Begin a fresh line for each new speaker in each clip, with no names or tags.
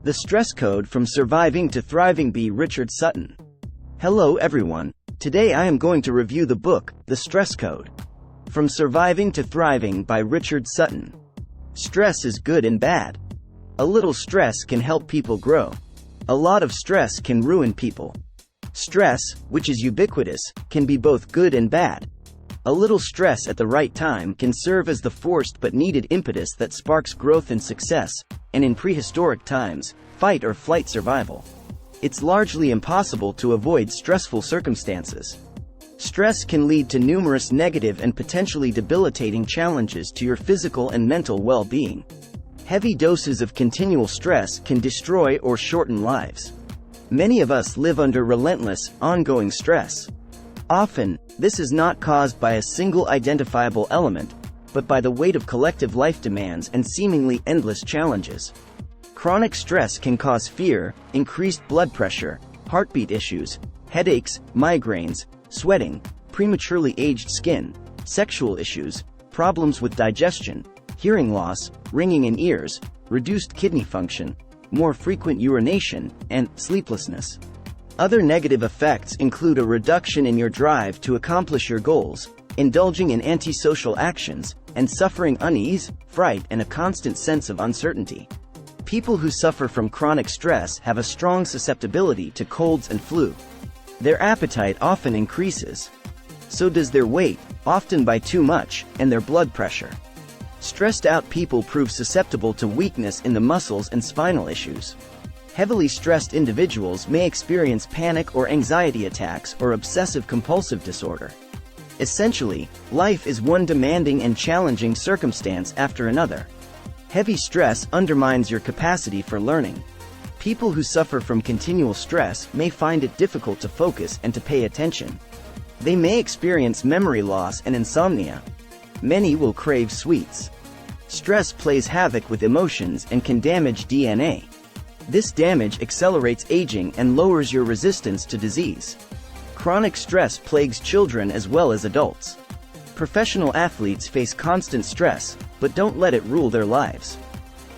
The Stress Code from Surviving to Thriving by Richard Sutton. Hello everyone. Today I am going to review the book, The Stress Code. From Surviving to Thriving by Richard Sutton. Stress is good and bad. A little stress can help people grow. A lot of stress can ruin people. Stress, which is ubiquitous, can be both good and bad. A little stress at the right time can serve as the forced but needed impetus that sparks growth and success, and in prehistoric times, fight or flight survival. It's largely impossible to avoid stressful circumstances. Stress can lead to numerous negative and potentially debilitating challenges to your physical and mental well-being. Heavy doses of continual stress can destroy or shorten lives. Many of us live under relentless, ongoing stress. Often, this is not caused by a single identifiable element, but by the weight of collective life demands and seemingly endless challenges. Chronic stress can cause fear, increased blood pressure, heartbeat issues, headaches, migraines, sweating, prematurely aged skin, sexual issues, problems with digestion, hearing loss, ringing in ears, reduced kidney function, more frequent urination, and sleeplessness. Other negative effects include a reduction in your drive to accomplish your goals, indulging in antisocial actions, and suffering unease, fright, and a constant sense of uncertainty. People who suffer from chronic stress have a strong susceptibility to colds and flu. Their appetite often increases. So does their weight, often by too much, and their blood pressure. Stressed out people prove susceptible to weakness in the muscles and spinal issues. Heavily stressed individuals may experience panic or anxiety attacks or obsessive-compulsive disorder. Essentially, life is one demanding and challenging circumstance after another. Heavy stress undermines your capacity for learning. People who suffer from continual stress may find it difficult to focus and to pay attention. They may experience memory loss and insomnia. Many will crave sweets. Stress plays havoc with emotions and can damage DNA. This damage accelerates aging and lowers your resistance to disease. Chronic stress plagues children as well as adults. Professional athletes face constant stress, but don't let it rule their lives.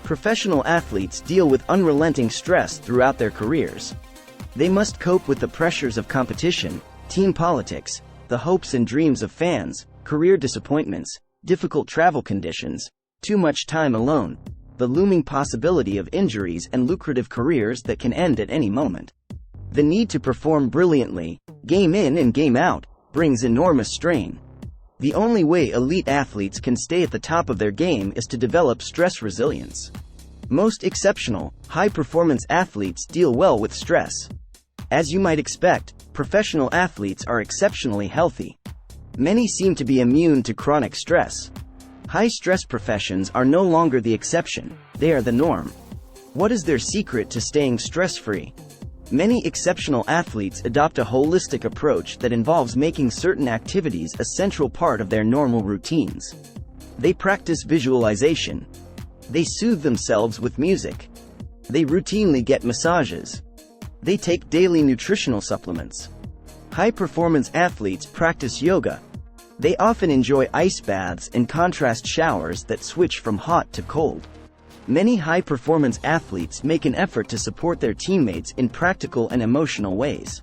Professional athletes deal with unrelenting stress throughout their careers. They must cope with the pressures of competition, team politics, the hopes and dreams of fans, career disappointments, difficult travel conditions, too much time alone, the looming possibility of injuries and lucrative careers that can end at any moment. The need to perform brilliantly, game in and game out, brings enormous strain. The only way elite athletes can stay at the top of their game is to develop stress resilience. Most exceptional, high-performance athletes deal well with stress. As you might expect, professional athletes are exceptionally healthy. Many seem to be immune to chronic stress. High-stress professions are no longer the exception, they are the norm. What is their secret to staying stress-free? Many exceptional athletes adopt a holistic approach that involves making certain activities a central part of their normal routines. They practice visualization. They soothe themselves with music. They routinely get massages. They take daily nutritional supplements. High-performance athletes practice yoga. They often enjoy ice baths and contrast showers that switch from hot to cold. Many high-performance athletes make an effort to support their teammates in practical and emotional ways.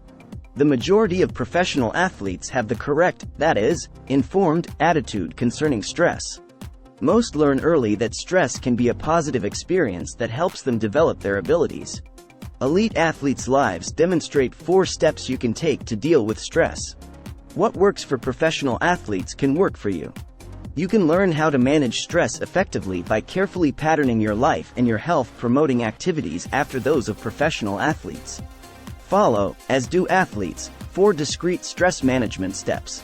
The majority of professional athletes have the correct, that is, informed, attitude concerning stress. Most learn early that stress can be a positive experience that helps them develop their abilities. Elite athletes' lives demonstrate 4 steps you can take to deal with stress. What works for professional athletes can work for you. You can learn how to manage stress effectively by carefully patterning your life and your health-promoting activities after those of professional athletes. Follow, as do athletes, 4 discrete stress management steps.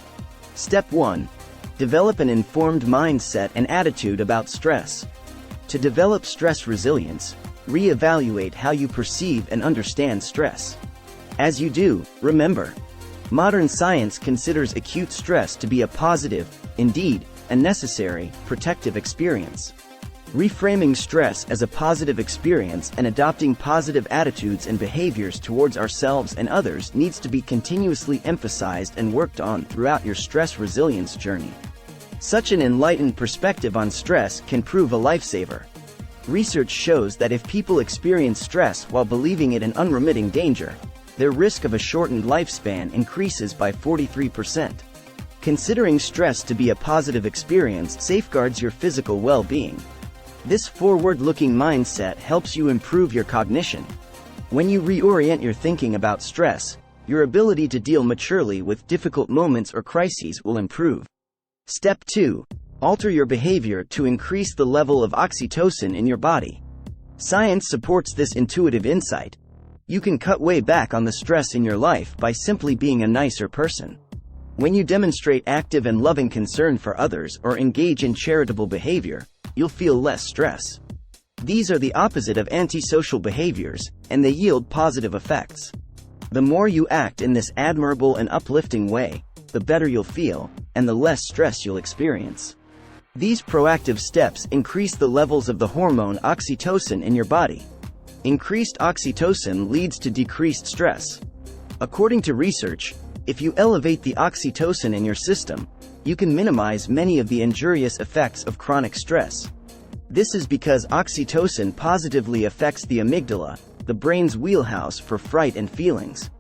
Step 1. Develop an informed mindset and attitude about stress. To develop stress resilience, re-evaluate how you perceive and understand stress. As you do, remember, modern science considers acute stress to be a positive, indeed, a necessary, protective experience. Reframing stress as a positive experience and adopting positive attitudes and behaviors towards ourselves and others needs to be continuously emphasized and worked on throughout your stress resilience journey. Such an enlightened perspective on stress can prove a lifesaver. Research shows that if people experience stress while believing it an unremitting danger, their risk of a shortened lifespan increases by 43%. Considering stress to be a positive experience safeguards your physical well-being. This forward-looking mindset helps you improve your cognition. When you reorient your thinking about stress, your ability to deal maturely with difficult moments or crises will improve. Step 2. Alter your behavior to increase the level of oxytocin in your body. Science supports this intuitive insight. You can cut way back on the stress in your life by simply being a nicer person. When you demonstrate active and loving concern for others or engage in charitable behavior, you'll feel less stress. These are the opposite of antisocial behaviors, and they yield positive effects. The more you act in this admirable and uplifting way, the better you'll feel, and the less stress you'll experience. These proactive steps increase the levels of the hormone oxytocin in your body. Increased oxytocin leads to decreased stress. According to research, if you elevate the oxytocin in your system, you can minimize many of the injurious effects of chronic stress. This is because oxytocin positively affects the amygdala, the brain's wheelhouse for fright and feelings.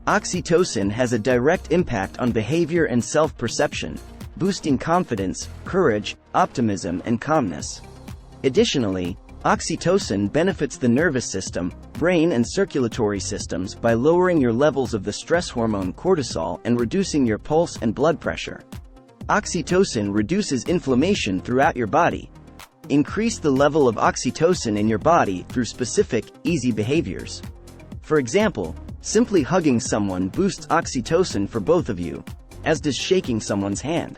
Oxytocin has a direct impact on behavior and self-perception, boosting confidence, courage, optimism, and calmness. Additionally, oxytocin benefits the nervous system, brain, and circulatory systems by lowering your levels of the stress hormone cortisol and reducing your pulse and blood pressure. Oxytocin reduces inflammation throughout your body. Increase the level of oxytocin in your body through specific, easy behaviors. For example, simply hugging someone boosts oxytocin for both of you, as does shaking someone's hand.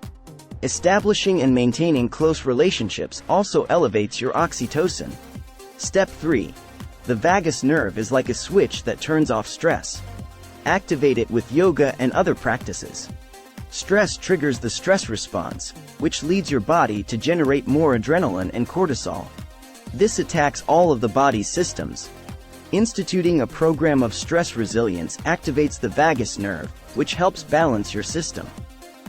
Establishing and maintaining close relationships also elevates your oxytocin. Step 3. The vagus nerve is like a switch that turns off stress. Activate it with yoga and other practices. Stress triggers the stress response, which leads your body to generate more adrenaline and cortisol. This attacks all of the body's systems. Instituting a program of stress resilience activates the vagus nerve, which helps balance your system.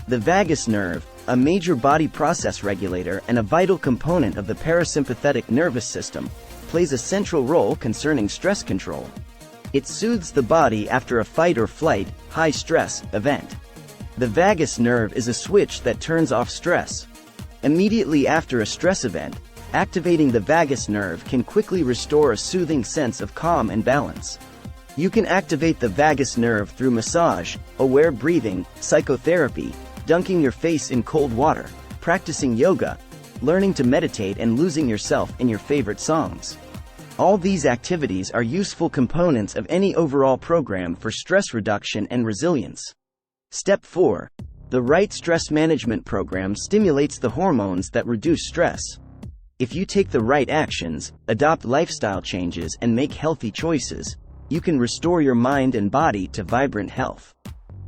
The vagus nerve, a major body process regulator and a vital component of the parasympathetic nervous system, plays a central role concerning stress control. It soothes the body after a fight or flight, high-stress event. The vagus nerve is a switch that turns off stress. Immediately after a stress event, activating the vagus nerve can quickly restore a soothing sense of calm and balance. You can activate the vagus nerve through massage, aware breathing, psychotherapy, dunking your face in cold water, practicing yoga, learning to meditate, and losing yourself in your favorite songs. All these activities are useful components of any overall program for stress reduction and resilience. Step 4. The right stress management program stimulates the hormones that reduce stress. If you take the right actions, adopt lifestyle changes, and make healthy choices, you can restore your mind and body to vibrant health.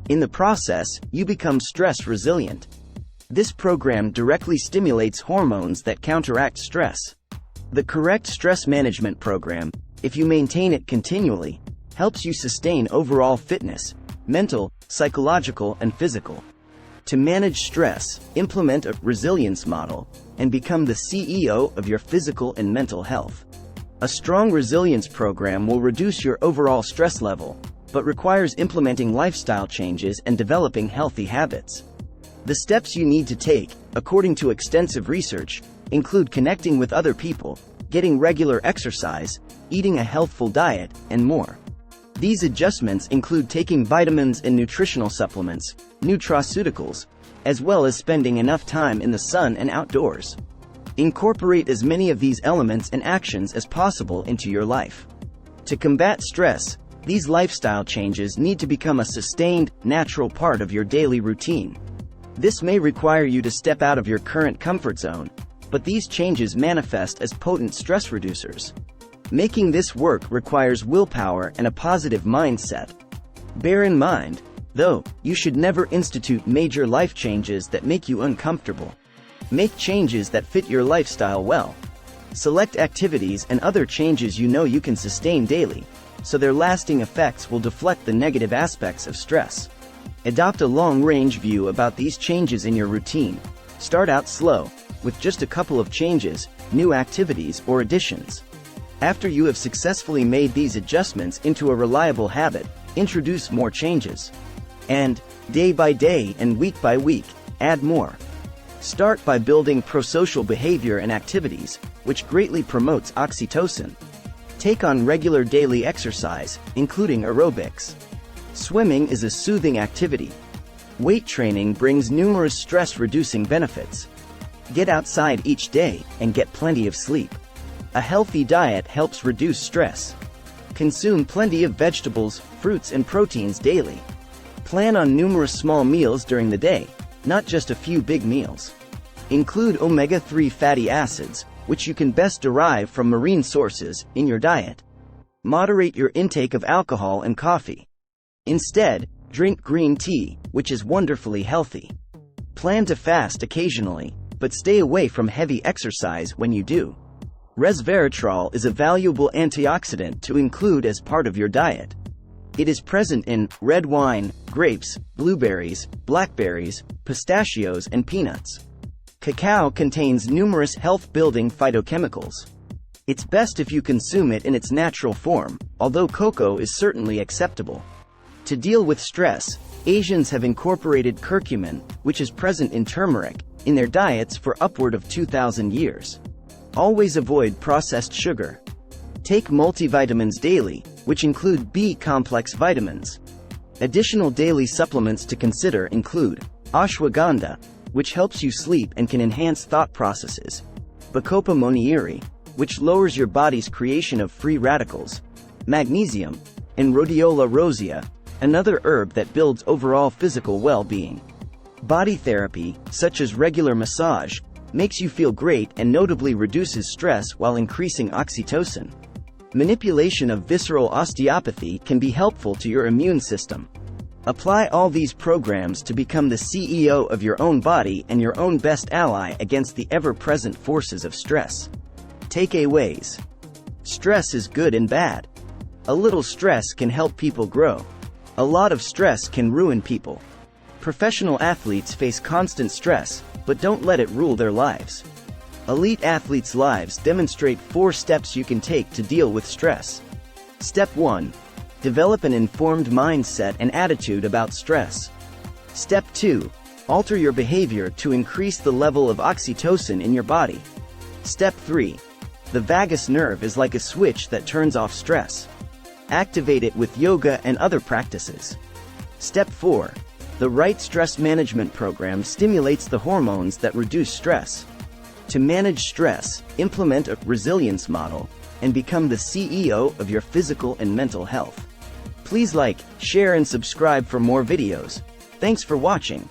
In the process, you become stress resilient. This program directly stimulates hormones that counteract stress. The correct stress management program, if you maintain it continually, helps you sustain overall fitness, mental, psychological, and physical. To manage stress, implement a resilience model, and become the CEO of your physical and mental health. A strong resilience program will reduce your overall stress level, but requires implementing lifestyle changes and developing healthy habits. The steps you need to take, according to extensive research, include connecting with other people, getting regular exercise, eating a healthful diet, and more. These adjustments include taking vitamins and nutritional supplements, nutraceuticals, as well as spending enough time in the sun and outdoors. Incorporate as many of these elements and actions as possible into your life. To combat stress, these lifestyle changes need to become a sustained, natural part of your daily routine. This may require you to step out of your current comfort zone, but these changes manifest as potent stress reducers. Making this work requires willpower and a positive mindset. Bear in mind, though, you should never institute major life changes that make you uncomfortable. Make changes that fit your lifestyle well. Select activities and other changes you know you can sustain daily, so their lasting effects will deflect the negative aspects of stress. Adopt a long-range view about these changes in your routine. Start out slow, with just a couple of changes, new activities or additions. After you have successfully made these adjustments into a reliable habit, introduce more changes. And, day by day and week by week, add more. Start by building prosocial behavior and activities, which greatly promotes oxytocin. Take on regular daily exercise, including aerobics. Swimming is a soothing activity. Weight training brings numerous stress-reducing benefits. Get outside each day and get plenty of sleep. A healthy diet helps reduce stress. Consume plenty of vegetables, fruits and proteins daily. Plan on numerous small meals during the day, not just a few big meals. Include omega-3 fatty acids, which you can best derive from marine sources, in your diet. Moderate your intake of alcohol and coffee. Instead, drink green tea, which is wonderfully healthy. Plan to fast occasionally, but stay away from heavy exercise when you do. Resveratrol is a valuable antioxidant to include as part of your diet. It is present in red wine, grapes, blueberries, blackberries, pistachios and peanuts. Cacao contains numerous health-building phytochemicals. It's best if you consume it in its natural form, although cocoa is certainly acceptable. To deal with stress, Asians have incorporated curcumin, which is present in turmeric, in their diets for upward of 2,000 years. Always avoid processed sugar. Take multivitamins daily, which include B-complex vitamins. Additional daily supplements to consider include ashwagandha, which helps you sleep and can enhance thought processes, Bacopa monnieri, which lowers your body's creation of free radicals, magnesium, and rhodiola rosea, another herb that builds overall physical well-being. Body therapy, such as regular massage, makes you feel great and notably reduces stress while increasing oxytocin. Manipulation of visceral osteopathy can be helpful to your immune system. Apply all these programs to become the CEO of your own body and your own best ally against the ever-present forces of stress. Takeaways. Stress is good and bad. A little stress can help people grow. A lot of stress can ruin people. Professional athletes face constant stress, but don't let it rule their lives. Elite athletes' lives demonstrate 4 steps you can take to deal with stress. Step 1. Develop an informed mindset and attitude about stress. Step 2. Alter your behavior to increase the level of oxytocin in your body. Step 3. The vagus nerve is like a switch that turns off stress. Activate it with yoga and other practices. Step 4. The right stress management program stimulates the hormones that reduce stress. To manage stress, implement a resilience model and become the CEO of your physical and mental health. Please like, share and subscribe for more videos. Thanks for watching.